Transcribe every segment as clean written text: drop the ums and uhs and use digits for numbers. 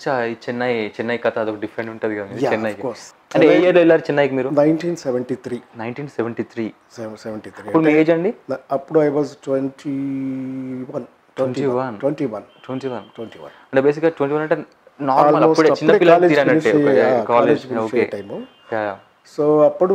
అచ్చా! ఈ చెన్నై కథ అదొక డిఫరెంట్ ఉంటది కదా! యా, ఆఫ్ చెన్నైకి. కోర్స్. అంటే ఏ ఇయర్‌లో ఎళ్లారు చెన్నైకి మీరు? 1973. 1973. 73 అప్పుడు మీ అంటే ఏజ్ అండి? అప్పుడు ఐ వాజ్ 21. 21. 21. 21. 21. అంటే బేసిక్‌గా 21 అంటే నార్మల్ ఆల్మోస్ట్ అప్పుడే చిన్న అప్పుడే పిల్లలు కాలేజ్ ఫినిష్ తీరనట్టే అయ్యే కాలేజ్. College finish okay. అయ్యే టైము. యాహ్! సో అప్పుడు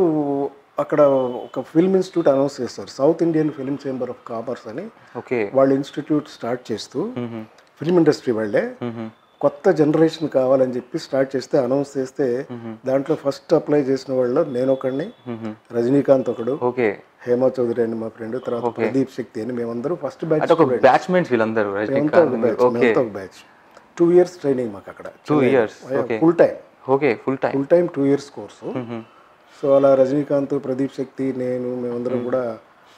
అక్కడ ఒక ఫిల్మ్ ఇన్స్టిట్యూట్ అనౌన్స్ చేస్తారు, south Indian film chamber of commerce అని. ఓకే. వాళ్ళు ఇన్స్టిట్యూట్ స్టార్ట్ చేస్తూ హుహు. ఫిల్మ్ ఇండస్ట్రీ వాళ్ళే హుహు. కొత్త జనరేషన్ కావాలని చెప్పి స్టార్ట్ చేస్తే, అనౌన్స్ చేస్తే హుహు. దాంట్లో ఫస్ట్ అప్లై చేసిన వాళ్ళు నేను ఒకడిని, హుహు. రజనీకాంత్ ఒకడు, ఓకే. హేమా చౌదరి అని మా ఫ్రెండ్, తర్వాత ఓకే. ప్రదీప్ శక్తి అని, మేమందరూ ఫస్ట్ బ్యాచ్ అంటే ఒక స్టూడెంట్స్. బ్యాచ్‌మేట్స్ వీళ్ళందరూ మేమంతా ఒక రజనీకాంత్ మీరు. Batch, okay. మేమంతా ఒక బ్యాచ్. 2 years ట్రైనింగ్ మాకు అక్కడ 2 years. Okay. Full time. Okay. Full time. 2 years course. హుహు. సో అలా రజనీకాంత్, ప్రదీప్ శక్తి, నేను, మేమందరం కూడా,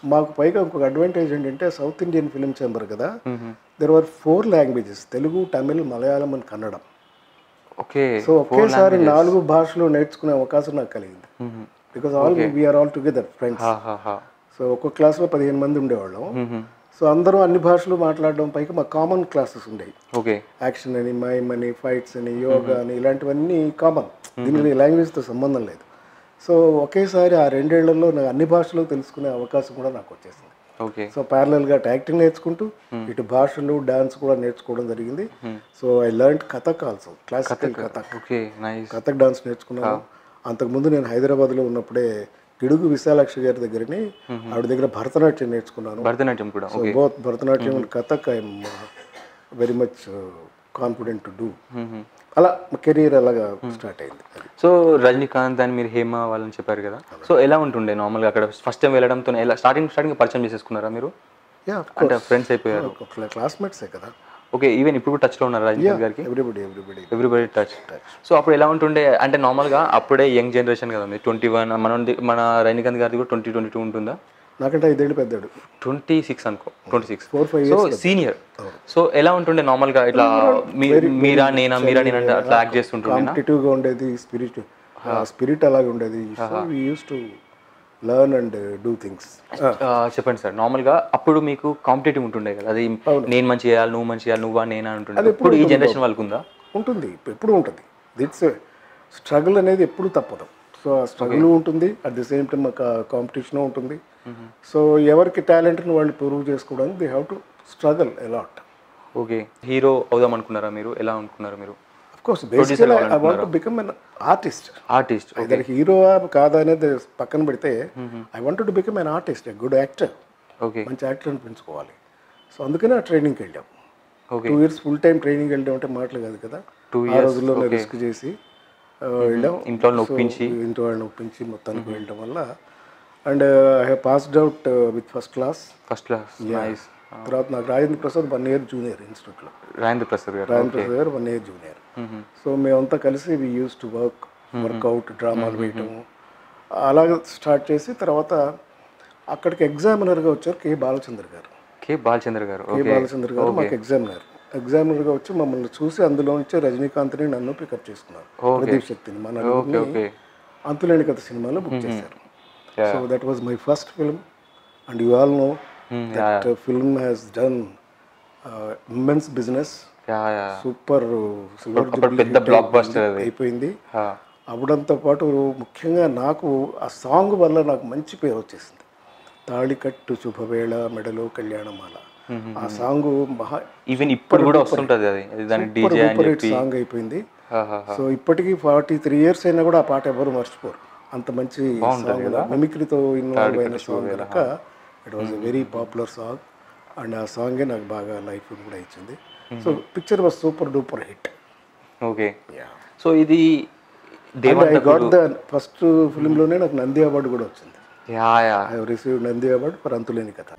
మాకు పైగా ఇంకొక అడ్వాంటేజ్ ఏంటంటే సౌత్ ఇండియన్ ఫిల్మ్ చేంబర్ కదా, హుహు. There were 4 languages, Telugu, Tamil, Malayalam and Kannada. Okay. So 4 ఒకేసారి లాంగ్వేజెస్. 4 భాషలు నేర్చుకునే అవకాశం నాకు కలిగింది. హుహు. Because okay. We're all together friends. హాహాహా! సో ఒక్కొక్క క్లాస్లో 15 మంది ఉండేవాళ్ళం. హుహు. సో అందరూ అన్ని భాషలు మాట్లాడడం, పైకి మా కామన్ క్లాసెస్ ఉండేవి. ఓకే. యాక్షన్ అని, మైమ్ అని, ఫైట్స్ అని, యోగా అని, ఇలాంటివన్నీ కామన్. దీనికి లాంగ్వేజ్తో సంబంధం లేదు. సో ఒకేసారి ఆ 2 ఏళ్లలో నాకు అన్ని భాషలు తెలుసుకునే అవకాశం కూడా నాకు వచ్చేసింది. ఓకే. సో ప్యారలల్గా యాక్టింగ్ నేర్చుకుంటూ ఇటు భాషలు, డాన్స్ కూడా నేర్చుకోవడం జరిగింది. So I learned Kathak also, classical Kathak. Okay. Nice. Kathak dance నేర్చుకున్నాను. అంతకుముందు నేను హైదరాబాద్లో ఉన్నప్పుడే గిడుగు విశాలాక్షి గారి దగ్గరని, ఆవిడ దగ్గర భరతనాట్యం నేర్చుకున్నాను. భరతనాట్యం కూడా. So okay. Both Bharatanatyam and Kathak I'm very much confident to do. హుహు. అలా కెరీర్ అలాగా స్టార్ట్ అయింది. సో రజనీకాంత్ అని మీరు హేమ వాళ్ళని చెప్పారు కదా! సో ఎలా ఉంటుండే నార్మల్‌గా అక్కడ ఫస్ట్ టైమ్ వెళ్ళడంతో ఎలా స్టార్టింగ్ పరిచయం చేసేసుకున్నారా మీరు? యా, అంటే ఫ్రెండ్స్ అయిపోయారు. క్లాస్మేట్సే కదా. ఓకే. ఈవెన్ ఇప్పుడు కూడా టచ్‌లో ఉన్నారా రజనీకాంత్ గారికి? Everybody touch. సో అప్పుడు ఎలా ఉంటుండే అంటే నార్మల్‌గా అప్పుడే యంగ్ జనరేషన్ కదా మీరు 21 మన రజనీకాంత్ గారిది కూడా 20, 22 ఉంటుందా? నాకంటే 5 ఏళ్ళు పెద్దాడు. 26 అనుకో. 26. 4-5 సో years సీనియర్. సో ఎలా ఉంటుండే నార్మల్‌గా ఇట్లా మీరా నేనా అంటే అట్లా యాక్ట్ చేస్తుంటుండేనా? కాంపిటేటివ్గా ఉండేది స్పిరిట్ అలాగే ఉండేది. So we use to learn and do things. చెప్పండి సార్. నార్మల్‌గా అప్పుడు మీకు కాంపిటేటివ్ ఉంటుండే కదా, అది నేను మంచి చేయాలి, నువ్వు మంచి చేయాలి, నువ్వా నేనా ఉంటుండే. ఇప్పుడు ఈ జనరేషన్ వాళ్ళకు ఉందా? ఉంటుంది, ఎప్పుడు ఉంటుంది. దిట్స్ స్ట్రగుల్ అనేది ఎప్పుడు తప్పదు. సో ఆ స్ట్రగుల్ ఉంటుంది, at the same time competition ఉంటుంది. సో ఎవరికి టాలెంట్ని వాళ్ళు ప్రూవ్ చేసుకోవడానికి they have to struggle a lot. Okay. Hero అవుదాం అనుకున్నారా మీరు? ఎలా అనుకున్నారు మీరు? Of course basically I want to become an artist. Either hero కాదా అనేది పక్కన పెడితే, I want to become an artist, a good actor. Okay. మంచి యాక్టర్ అనిపించుకోవాలి. సో అందుకనే ఆ ట్రైనింగ్కి వెళ్ళాం. Okay. 2 years full time training వెళ్ళడం అంటే మాటలు కాదు కదా. 2 ఆ years. రోజుల్లోనే రిస్క్ చేసి వెళ్ళాం. ఇంట్లో వాళ్ళని ఒప్పించి. ఇంట్లో వాళ్ళని ఒప్పించి మొత్తానికి వెళ్ళడం వల్ల, and I have passed out with first class. Nice. తర్వాత నాకు రాజేంద్ర ప్రసాద్ 1 year జూనియర్ ఇన్స్టిట్యూట్లో. రాజేంద్ర ప్రసాద్ గారు. 1 year జూనియర్. సో మేమంతా కలిసి వి యూస్ టు వర్కౌట్, డ్రామాలు వేయటము అలాగే స్టార్ట్ చేసి, తర్వాత అక్కడికి ఎగ్జామినర్గా వచ్చారు కే బాలచంద్ర గారు. కే బాలచంద్ర గారు మాకు ఎగ్జామినర్గా వచ్చి మమ్మల్ని చూసి అందులో నుంచి రజనీకాంత్ని, నన్ను పికప్ చేసుకున్నారు. ప్రదీప్ శక్తిని, మన అంతులేని కథ సినిమాలో బుక్ చేశారు. So that was my first film and you all know that film has done immense business. Super పెద్ద బ్లాక్ బస్టర్ అయిపోయింది. అవడంతో పాటు ముఖ్యంగా నాకు ఆ సాంగ్ వల్ల నాకు మంచి పేరు వచ్చేసింది. తాళికట్టు శుభవేళ మెడలో కళ్యాణమాల. ఆ సాంగ్ ఈవెన్ ఇప్పుడు కూడా వస్తుంటది, అది దాని డీజే అని చెప్పి సాంగ్ అయిపోయింది. సో ఇప్పటికీ 43 years అయినా కూడా ఆ పాట ఎవరు మర్చిపోరు. అంత మంచి సాంగ్, మిమిక్రీతో ఇన్వాల్వ్ అయిన సాంగ్ కనుక it was a very popular song. And ఆ సాంగే నాకు బాగా లైఫ్ కూడా ఇచ్చింది. So picture was super duper hit. Okay. So ఇది ఐ గాట్ ద ఫస్ట్ ఫిల్మ్లోనే నాకు నంది అవార్డు కూడా వచ్చింది. I received Nandi award for అంతులేని కథ.